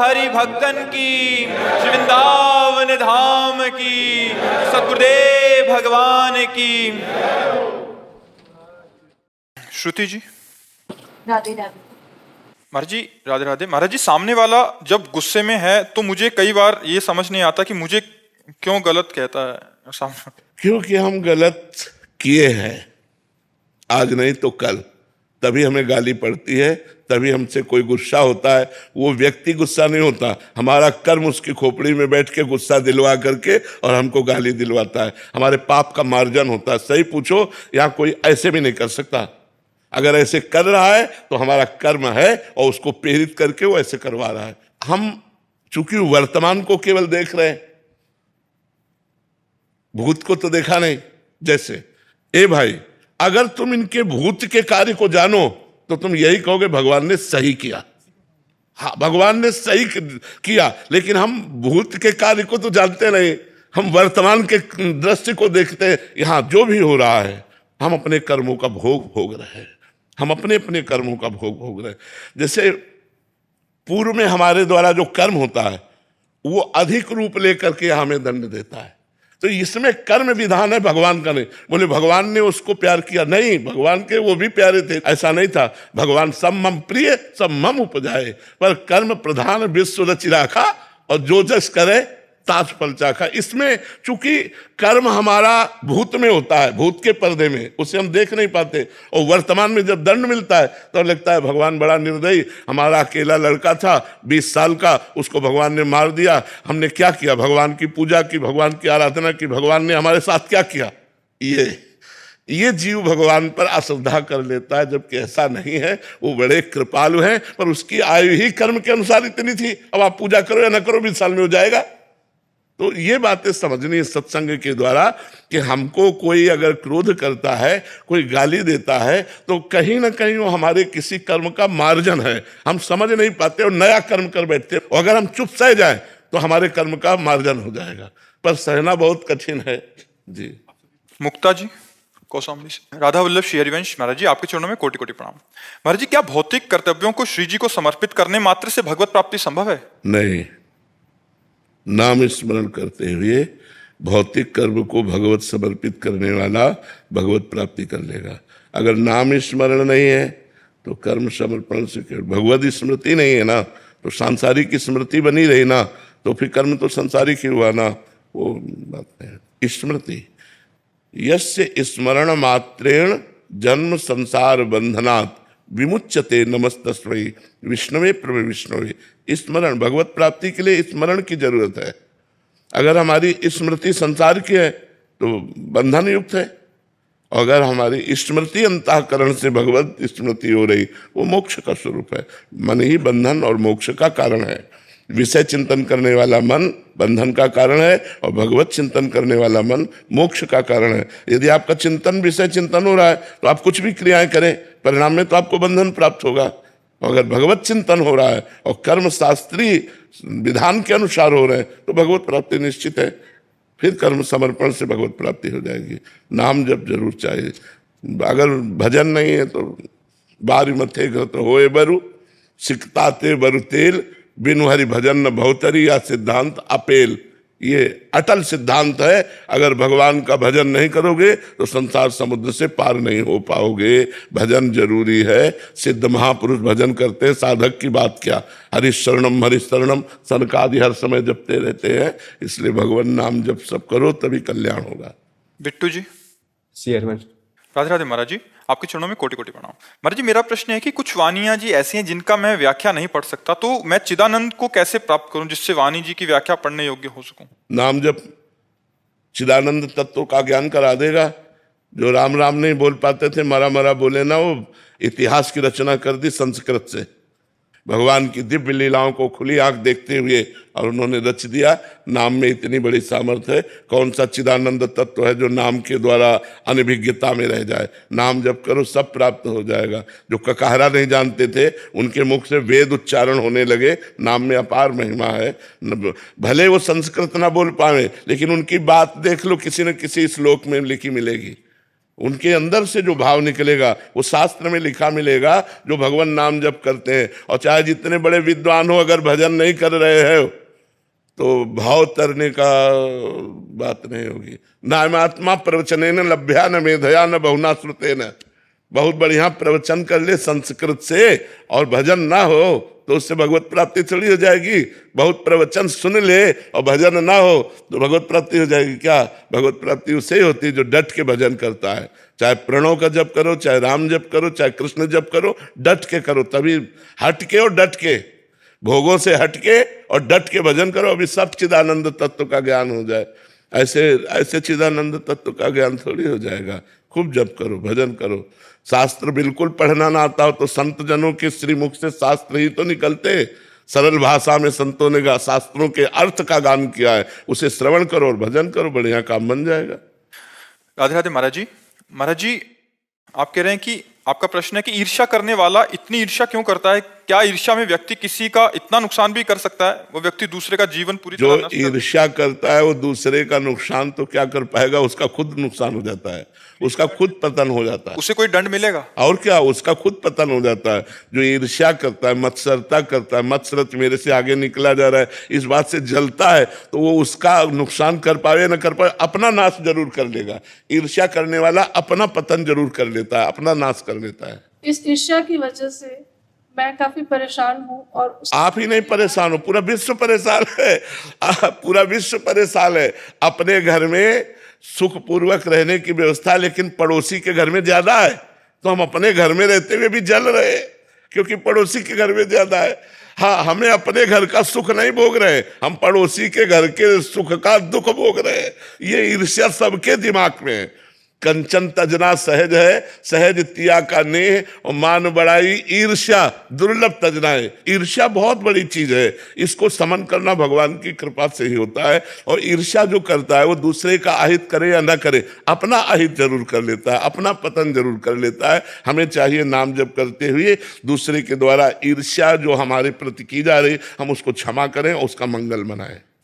हरि भक्तन की, श्री वृंदावन धाम की, सतगुरुदेव भगवान की। श्रुति जी। राधे राधे। महाराज जी राधे राधे। महाराज जी, सामने वाला जब गुस्से में है तो मुझे कई बार ये समझ नहीं आता कि मुझे क्यों गलत कहता है सामने। क्योंकि हम गलत किए हैं, आज नहीं तो कल, तभी हमें गाली पड़ती है, तभी हमसे कोई गुस्सा होता है। वो व्यक्ति गुस्सा नहीं होता, हमारा कर्म उसकी खोपड़ी में बैठ के गुस्सा दिलवा करके और हमको गाली दिलवाता है। हमारे पाप का मार्जन होता है। सही पूछो, यहाँ कोई ऐसे भी नहीं कर सकता। अगर ऐसे कर रहा है तो हमारा कर्म है और उसको प्रेरित करके वो ऐसे करवा रहा है। हम चूंकि वर्तमान को केवल देख रहे हैं, भूत को तो देखा नहीं। जैसे ए भाई, अगर तुम इनके भूत के कार्य को जानो तो तुम यही कहोगे भगवान ने सही किया। हाँ, भगवान ने सही किया, लेकिन हम भूत के कार्य को तो जानते नहीं। हम वर्तमान के दृश्य को देखते हैं। यहां जो भी हो रहा है, हम अपने कर्मों का भोग भोग रहे हैं। हम अपने अपने कर्मों का भोग भोग रहे हैं। जैसे पूर्व में हमारे द्वारा जो कर्म होता है वो अधिक रूप लेकर के हमें दंड देता है। तो इसमें कर्म विधान है, भगवान का नहीं। बोले भगवान ने उसको प्यार किया, नहीं, भगवान के वो भी प्यारे थे, ऐसा नहीं था। भगवान सब मम प्रिय सब मम उपजाए, पर कर्म प्रधान विश्व रचि राखा, और जो जस करे ताज फल चाखा। इसमें चूंकि कर्म हमारा भूत में होता है, भूत के पर्दे में, उसे हम देख नहीं पाते। और वर्तमान में जब दंड मिलता है तो लगता है भगवान बड़ा निर्दयी। हमारा अकेला लड़का था 20 साल का, उसको भगवान ने मार दिया। हमने क्या किया? भगवान की पूजा की, भगवान की आराधना की। भगवान ने हमारे साथ क्या किया? ये जीव भगवान पर अश्रद्धा कर लेता है, जबकि ऐसा नहीं है। वो बड़े कृपालु हैं, पर उसकी आयु ही कर्म के अनुसार इतनी थी। अब आप पूजा करो या ना करो, 20 साल में हो जाएगा। तो ये बातें समझनी है सत्संग के द्वारा कि हमको कोई अगर क्रोध करता है, कोई गाली देता है, तो कहीं ना कहीं वो हमारे किसी कर्म का मार्जन है। हम समझ नहीं पाते और नया कर्म कर बैठते। और अगर हम चुप सह जाए तो हमारे कर्म का मार्जन हो जाएगा, पर सहना बहुत कठिन है जी। मुक्ता जी कौशाम्बी से। राधा वल्लभ श्री हरिवंश। महाराज जी, आपके चरणों में कोटि कोटि प्रणाम। महाराज जी, क्या भौतिक कर्तव्यों को श्री जी को समर्पित करने मात्र से भगवत प्राप्ति संभव है? नहीं, नाम स्मरण करते हुए भौतिक कर्म को भगवत समर्पित करने वाला भगवत प्राप्ति कर लेगा। अगर नाम स्मरण नहीं है तो कर्म समर्पण से भगवत स्मृति नहीं है ना, तो सांसारिक स्मृति बनी रही ना, तो फिर कर्म तो सांसारिक ही हुआ ना। वो बात है स्मृति। यस्य स्मरण मात्रेण जन्म संसार बंधनात् विमुच्यते नमस्तस्मै विष्णवे प्रभु विष्णवे। स्मरण, भगवत प्राप्ति के लिए स्मरण की जरूरत है। अगर हमारी स्मृति संसार की है तो बंधन युक्त है, और अगर हमारी स्मृति अंतःकरण से भगवत स्मृति हो रही, वो मोक्ष का स्वरूप है। मन ही बंधन और मोक्ष का कारण है। विषय चिंतन करने वाला मन बंधन का कारण है, और भगवत चिंतन करने वाला मन मोक्ष का कारण है। यदि आपका चिंतन विषय चिंतन हो रहा है तो आप कुछ भी क्रियाएं करें, परिणाम में तो आपको बंधन प्राप्त होगा। अगर भगवत चिंतन हो रहा है और कर्म शास्त्रीय विधान के अनुसार हो रहे हैं तो भगवत प्राप्ति निश्चित है। फिर कर्म समर्पण से भगवत प्राप्ति हो जाएगी। नाम जब जरूर चाहिए। अगर भजन नहीं है तो बारी मथे घृत होए बरु, सिकताते बरु तेल, बिनु हरि भजन न भवतरी, या सिद्धांत अपेल। ये अटल सिद्धांत है। अगर भगवान का भजन नहीं करोगे तो संसार समुद्र से पार नहीं हो पाओगे। भजन जरूरी है। सिद्ध महापुरुष भजन करते हैं, साधक की बात क्या। हरिशरणम हरिशरणम सनकादि हर समय जपते रहते हैं। इसलिए भगवान नाम जप सब करो, तभी कल्याण होगा। बिट्टू जी। राधे राधे। महाराज जी, आपके चरणों में कोटि कोटि प्रणाम। महाराज जी, मेरा प्रश्न है कि कुछ वाणियां जी ऐसी हैं जिनका मैं व्याख्या नहीं पढ़ सकता, तो मैं चिदानंद को कैसे प्राप्त करूं जिससे वाणी जी की व्याख्या पढ़ने योग्य हो सकूं? नाम जब चिदानंद तत्व का ज्ञान करा देगा। जो राम राम नहीं बोल पाते थे, मरा मरा बोले ना, वो इतिहास की रचना कर दी संस्कृत से। भगवान की दिव्य लीलाओं को खुली आंख देखते हुए और उन्होंने रच दिया। नाम में इतनी बड़ी सामर्थ्य है। कौन सा चिदानंद तत्व है जो नाम के द्वारा अनभिज्ञता में रह जाए? नाम जप करो, सब प्राप्त हो जाएगा। जो ककाहरा नहीं जानते थे, उनके मुख से वेद उच्चारण होने लगे। नाम में अपार महिमा है। भले वो संस्कृत ना बोल पाए, लेकिन उनकी बात देख लो, किसी न किसी श्लोक में लिखी मिलेगी। उनके अंदर से जो भाव निकलेगा वो शास्त्र में लिखा मिलेगा, जो भगवान नाम जप करते हैं। और चाहे जितने बड़े विद्वान हो, अगर भजन नहीं कर रहे हैं तो भाव तरने का बात नहीं होगी। नामात्मा प्रवचनेन लभ्या न मेधया न बहुना श्रुतेन। बहुत बढ़िया प्रवचन कर ले संस्कृत से और भजन ना हो तो उससे भगवत प्राप्ति थोड़ी हो जाएगी। बहुत प्रवचन सुन ले और भजन ना हो तो भगवत प्राप्ति हो जाएगी क्या? भगवत प्राप्ति उससे ही होती है जो डट के भजन करता है। चाहे प्रणव का जप करो, चाहे राम जप करो, चाहे कृष्ण जप करो, डट के करो, तभी हट के और डट के, भोगों से हट के और डट के भजन करो, अभी सब चिदानंद तत्व का ज्ञान हो जाए। ऐसे चिदानंद तत्व का ज्ञान थोड़ी हो जाएगा। खूब जप करो, भजन करो। शास्त्र बिल्कुल पढ़ना ना आता हो तो संत जनों के श्रीमुख से शास्त्र ही तो निकलते। सरल भाषा में संतों ने शास्त्रों के अर्थ का गान किया है, उसे श्रवण करो और भजन करो, बढ़िया काम बन जाएगा। राधे राधे महाराज जी। महाराज जी, आप कह रहे हैं कि आपका प्रश्न है कि ईर्ष्या करने वाला इतनी ईर्ष्या क्यों करता है? क्या ईर्ष्या में व्यक्ति किसी का इतना नुकसान भी कर सकता है? वो व्यक्ति दूसरे का जीवन पूरी तरह जो ईर्ष्या करता है वो दूसरे का नुकसान तो क्या कर पाएगा, उसका खुद नुकसान हो जाता है, उसका खुद पतन हो जाता है। उसे कोई दंड मिलेगा? और क्या, उसका खुद पतन हो जाता है। जो ईर्ष्या करता है, मत्सरता करता है, मत्सरत मेरे से आगे निकला जा रहा है, इस बात से जलता है, तो वो उसका नुकसान कर पाए न कर पाए, अपना नाश जरूर कर लेगा। ईर्ष्या करने वाला अपना पतन जरूर कर लेता है, अपना नाश कर लेता है। इस ईर्ष्या की वजह से मैं काफी परेशान हूँ। और आप ही नहीं परेशान हो, पूरा विश्व परेशान है। पूरा विश्व परेशान है। अपने घर में सुख पूर्वक रहने की व्यवस्था लेकिन पड़ोसी के घर में ज्यादा है, तो हम अपने घर में रहते हुए भी जल रहे क्योंकि पड़ोसी के घर में ज्यादा है। हाँ, हमें अपने घर का सुख नहीं भोग रहे, हम पड़ोसी के घर के सुख का दुख भोग रहे। ये ईर्ष्या सबके दिमाग में है। कंचन तजना सहज है, सहज तिया का नेह, और मान बड़ाई ईर्ष्या दुर्लभ तजना है। ईर्ष्या बहुत बड़ी चीज है, इसको समन करना भगवान की कृपा से ही होता है। और ईर्ष्या जो करता है वो दूसरे का अहित करे या ना करे, अपना अहित जरूर कर लेता है, अपना पतन जरूर कर लेता है। हमें चाहिए नाम जप करते हुए दूसरे के द्वारा ईर्ष्या जो हमारे प्रति की जा रही, हम उसको क्षमा करें और उसका मंगल मनाएं।